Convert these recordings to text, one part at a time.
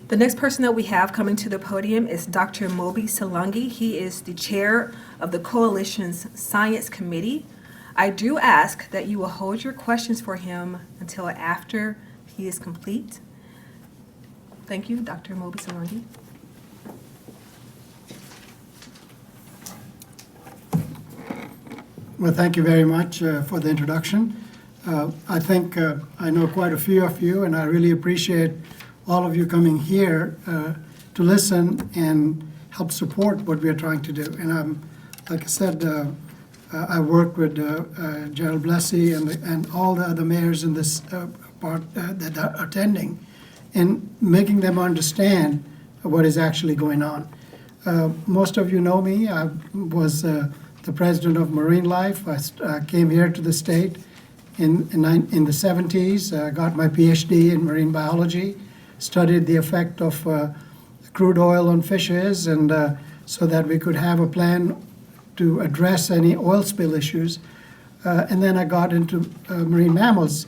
The next person that we have coming to the podium is Dr. Moby Salungi. He is the chair of the Coalition's Science Committee. I do ask that you will hold your questions for him until after he is complete. Thank you, Dr. Moby Salungi. Well, thank you very much for the introduction. I think I know quite a few of you, and I really appreciate all of you coming here to listen and help support what we are trying to do. And like I said, I work with Gerald Blessey and all the other mayors in this part that are attending, and making them understand what is actually going on. Most of you know me. I was the president of Marine Life. I came here to the state in the 70s, got my PhD in marine biology, studied the effect of crude oil on fishes, and so that we could have a plan to address any oil spill issues. And then I got into marine mammals.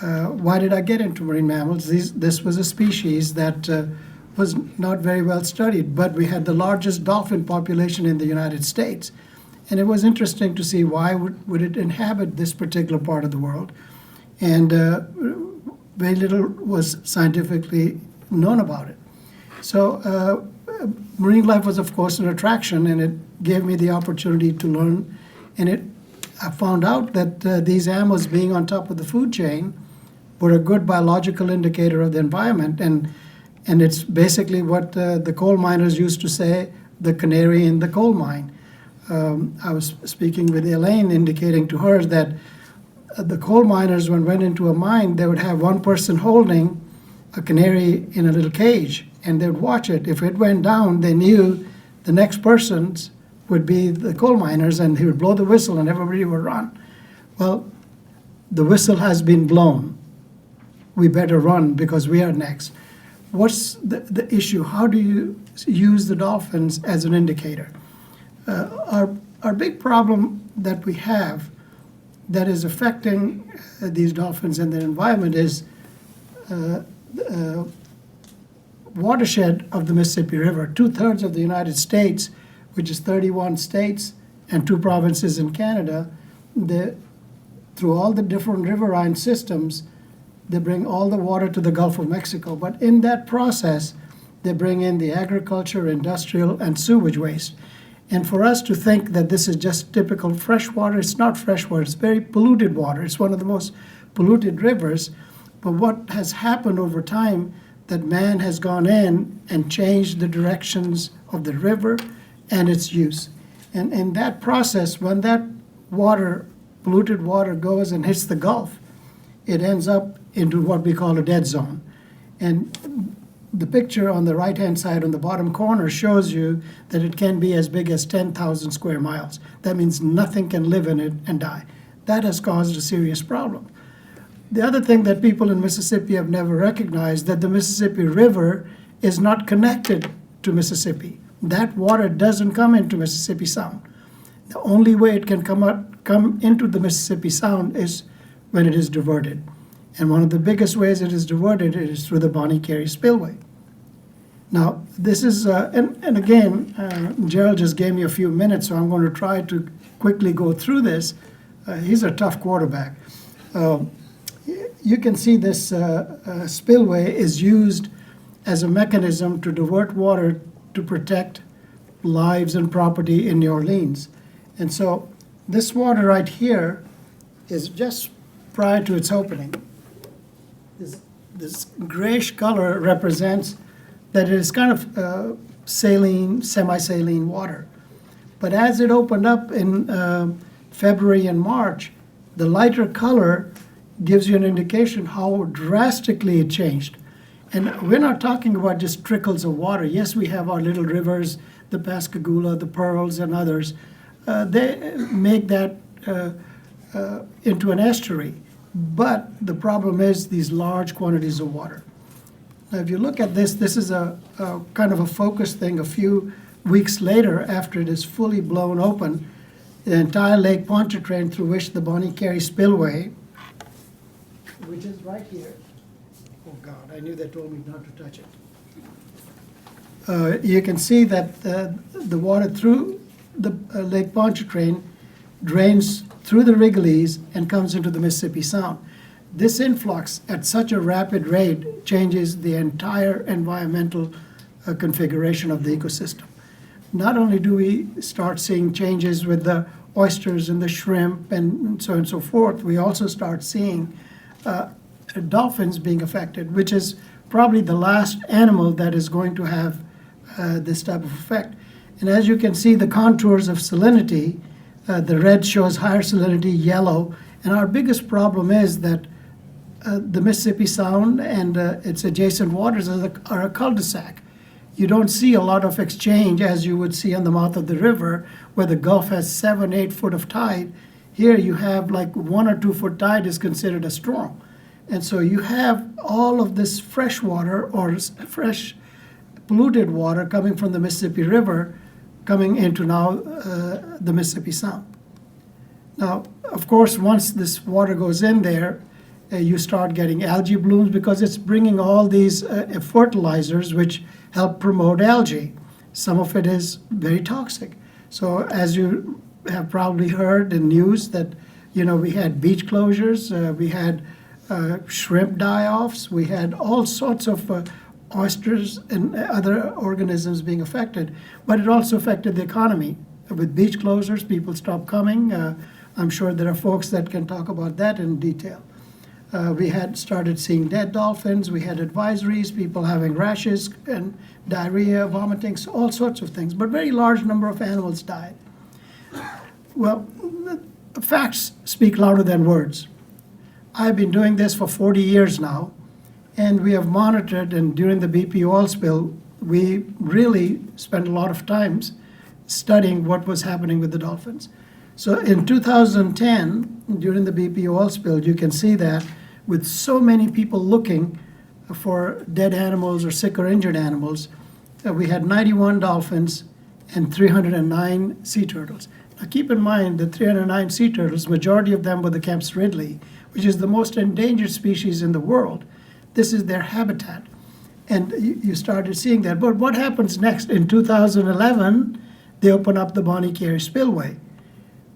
Why did I get into marine mammals? This was a species that was not very well studied, but we had the largest dolphin population in the United States. And it was interesting to see why would it inhabit this particular part of the world. And very little was scientifically known about it. So marine life was, of course, an attraction, and it gave me the opportunity to learn. And I found out that these animals being on top of the food chain were a good biological indicator of the environment. And it's basically what the coal miners used to say, the canary in the coal mine. I was speaking with Elaine, indicating to her that the coal miners, when went into a mine, they would have one person holding a canary in a little cage, and they would watch it. If it went down, they knew the next person's would be the coal miners, and he would blow the whistle and everybody would run. Well, the whistle has been blown. We better run because we are next. What's the issue? How do you use the dolphins as an indicator? Our big problem that we have that is affecting these dolphins and their environment is watershed of the Mississippi River. 2/3 of the United States, which is 31 states and 2 provinces in Canada, through all the different riverine systems, they bring all the water to the Gulf of Mexico. But in that process, they bring in the agriculture, industrial, and sewage waste. And for us to think that this is just typical fresh water, it's not fresh water, it's very polluted water. It's one of the most polluted rivers. But what has happened over time, that man has gone in and changed the directions of the river and its use. And in that process, when that water, polluted water, goes and hits the Gulf, it ends up into what we call a dead zone. And the picture on the right-hand side on the bottom corner shows you that it can be as big as 10,000 square miles. That means nothing can live in it and die. That has caused a serious problem. The other thing that people in Mississippi have never recognized, that the Mississippi River is not connected to Mississippi. That water doesn't come into Mississippi Sound. The only way it can come into the Mississippi Sound is when it is diverted. And one of the biggest ways it is diverted is through the Bonnie Carey Spillway. Now, this is, and again, Gerald just gave me a few minutes, so I'm going to try to quickly go through this. He's a tough quarterback. You can see this spillway is used as a mechanism to divert water to protect lives and property in New Orleans. And so this water right here is just prior to its opening. This grayish color represents that it is kind of saline, semi-saline water. But as it opened up in February and March, the lighter color gives you an indication how drastically it changed. And we're not talking about just trickles of water. Yes, we have our little rivers, the Pascagoula, the Pearls, and others. They make that into an estuary. But the problem is these large quantities of water. Now, if you look at this, this is a kind of a focus thing. A few weeks later, after it is fully blown open, the entire Lake Pontchartrain, through which the Bonnie Carey Spillway, which is right here. Oh God, I knew they told me not to touch it. You can see that the water through the Lake Pontchartrain drains through the Wrigley's and comes into the Mississippi Sound. This influx at such a rapid rate changes the entire environmental configuration of the ecosystem. Not only do we start seeing changes with the oysters and the shrimp and so on and so forth, we also start seeing dolphins being affected, which is probably the last animal that is going to have this type of effect. And as you can see, the contours of salinity, the red shows higher salinity, yellow, and our biggest problem is that the Mississippi Sound and its adjacent waters are a cul-de-sac. You don't see a lot of exchange as you would see on the mouth of the river, where the Gulf has 7-8 foot of tide. Here you have like 1 or 2 foot tide is considered a storm. And so you have all of this fresh water or fresh polluted water coming from the Mississippi River coming into now the Mississippi Sound. Now, of course, once this water goes in there, you start getting algae blooms because it's bringing all these fertilizers which help promote algae. Some of it is very toxic. So as you have probably heard in news that, we had beach closures, we had shrimp die-offs, we had all sorts of oysters and other organisms being affected, but it also affected the economy. With beach closures, people stopped coming. I'm sure there are folks that can talk about that in detail. We had started seeing dead dolphins. We had advisories, people having rashes and diarrhea, vomiting, so all sorts of things. But very large number of animals died. Well, the facts speak louder than words. I've been doing this for 40 years now, and we have monitored, and during the BP oil spill, we really spent a lot of time studying what was happening with the dolphins. So in 2010, during the BP oil spill, you can see that with so many people looking for dead animals or sick or injured animals, we had 91 dolphins and 309 sea turtles. Now keep in mind the 309 sea turtles, majority of them were the Kemp's Ridley, which is the most endangered species in the world. This is their habitat. And you started seeing that. But what happens next? In 2011, they open up the Bonnie Carey spillway.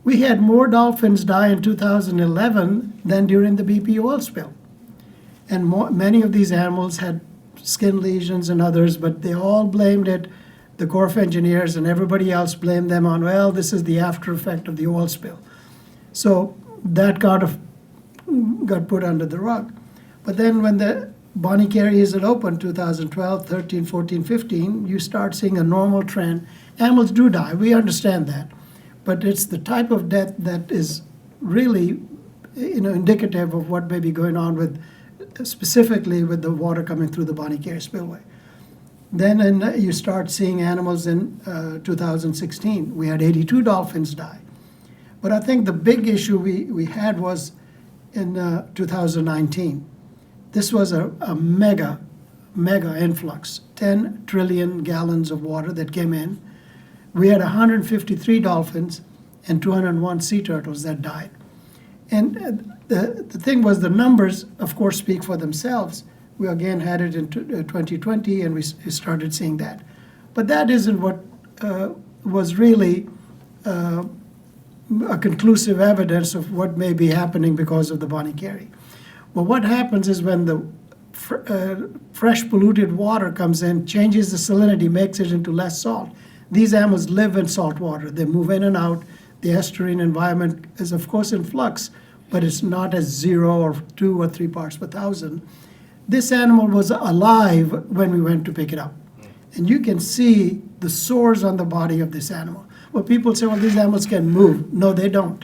We had more dolphins die in 2011 than during the BP oil spill. And many of these animals had skin lesions and others, but they all blamed it, the Corps of Engineers and everybody else blamed them on, well, this is the after effect of the oil spill. So that got put under the rug. But then when the Bonnie Carey is open, 2012, 13, 14, 15, you start seeing a normal trend. Animals do die, we understand that. But it's the type of death that is really, indicative of what may be going on with, specifically with the water coming through the Bonnie Carey spillway. Then you start seeing animals in 2016. We had 82 dolphins die. But I think the big issue we had was in 2019. This was a mega influx, 10 trillion gallons of water that came in. We had 153 dolphins and 201 sea turtles that died. And the thing was the numbers, of course, speak for themselves. We again had it in 2020 and we started seeing that. But that isn't what was really a conclusive evidence of what may be happening because of the Bonnie Carey. Well, what happens is when the fresh polluted water comes in, changes the salinity, makes it into less salt. These animals live in salt water. They move in and out. The estuarine environment is, of course, in flux, but it's not as 0 or 2 or 3 parts per thousand. This animal was alive when we went to pick it up. And you can see the sores on the body of this animal. Well, people say, well, these animals can move. No, they don't.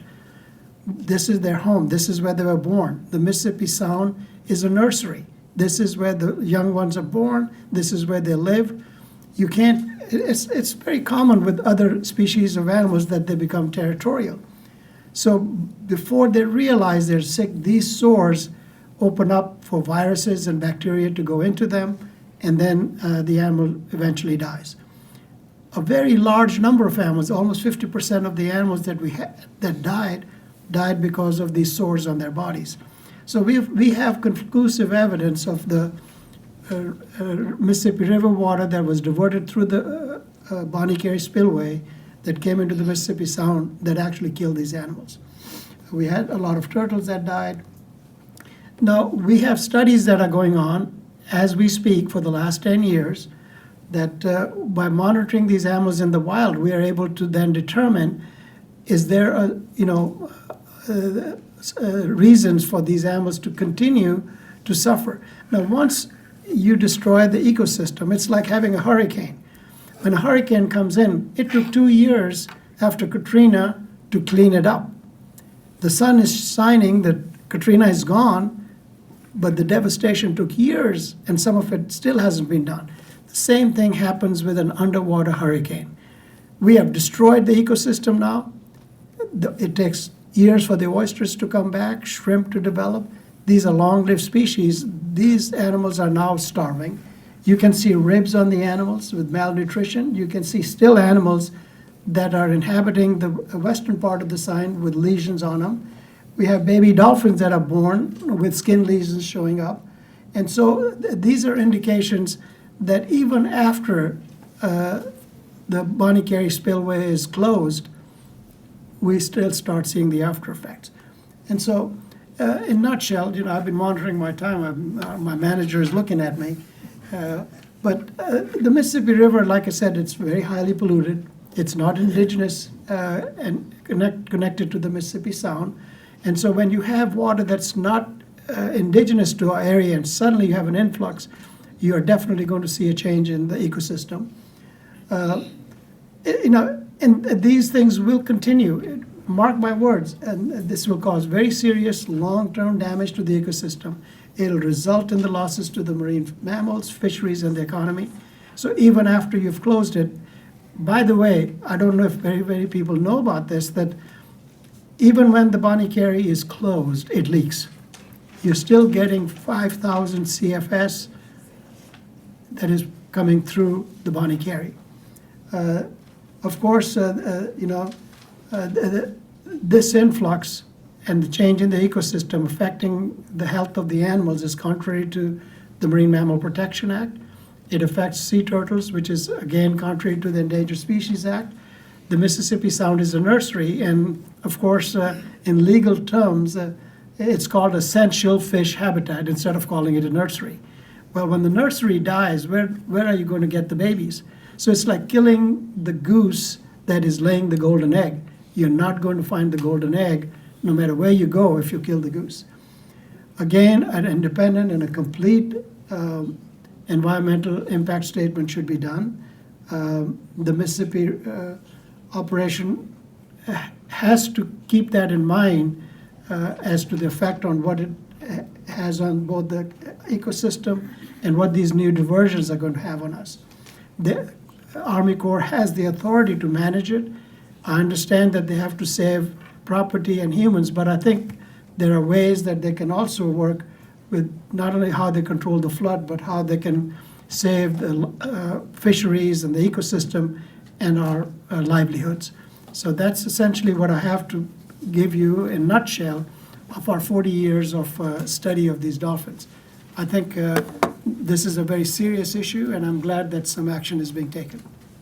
This is their home. This is where they were born. The Mississippi Sound is a nursery. This is where the young ones are born. This is where they live. You can't, it's very common with other species of animals that they become territorial. So before they realize they're sick, these sores open up for viruses and bacteria to go into them, and then the animal eventually dies. A very large number of animals, almost 50% of the animals that we had that died because of these sores on their bodies. So we have conclusive evidence of the Mississippi River water that was diverted through the Bonnie Carey spillway that came into the Mississippi Sound that actually killed these animals. We had a lot of turtles that died. Now, we have studies that are going on as we speak for the last 10 years that by monitoring these animals in the wild, we are able to then determine, is there reasons for these animals to continue to suffer. Now, once you destroy the ecosystem, it's like having a hurricane. When a hurricane comes in, it took 2 years after Katrina to clean it up. The sun is shining that Katrina is gone, but the devastation took years, and some of it still hasn't been done. The same thing happens with an underwater hurricane. We have destroyed the ecosystem now. It takes years for the oysters to come back, shrimp to develop. These are long-lived species. These animals are now starving. You can see ribs on the animals with malnutrition. You can see still animals that are inhabiting the western part of the Sound with lesions on them. We have baby dolphins that are born with skin lesions showing up. And so these are indications that even after the Bonnie Carey spillway is closed, we still start seeing the after effects. And so, in a nutshell, I've been monitoring my time. My manager is looking at me. But the Mississippi River, like I said, it's very highly polluted. It's not indigenous and connected to the Mississippi Sound. And so when you have water that's not indigenous to our area and suddenly you have an influx, you are definitely going to see a change in the ecosystem. And these things will continue. Mark my words, and this will cause very serious long-term damage to the ecosystem. It'll result in the losses to the marine mammals, fisheries, and the economy. So even after you've closed it, by the way, I don't know if very many people know about this, that even when the Bonnie Carey is closed, it leaks. You're still getting 5,000 CFS that is coming through the Bonnie Carey. Of course, this influx and the change in the ecosystem affecting the health of the animals is contrary to the Marine Mammal Protection Act. It affects sea turtles, which is, again, contrary to the Endangered Species Act. The Mississippi Sound is a nursery, and of course, in legal terms, it's called essential fish habitat instead of calling it a nursery. Well, when the nursery dies, where are you going to get the babies? So it's like killing the goose that is laying the golden egg. You're not going to find the golden egg no matter where you go if you kill the goose. Again, an independent and a complete environmental impact statement should be done. The Mississippi operation has to keep that in mind as to the effect on what it has on both the ecosystem and what these new diversions are going to have on us. The Army Corps has the authority to manage it. I understand that they have to save property and humans, but I think there are ways that they can also work with not only how they control the flood, but how they can save the fisheries and the ecosystem and our livelihoods. So that's essentially what I have to give you in a nutshell of our 40 years of study of these dolphins. I think this is a very serious issue, and I'm glad that some action is being taken.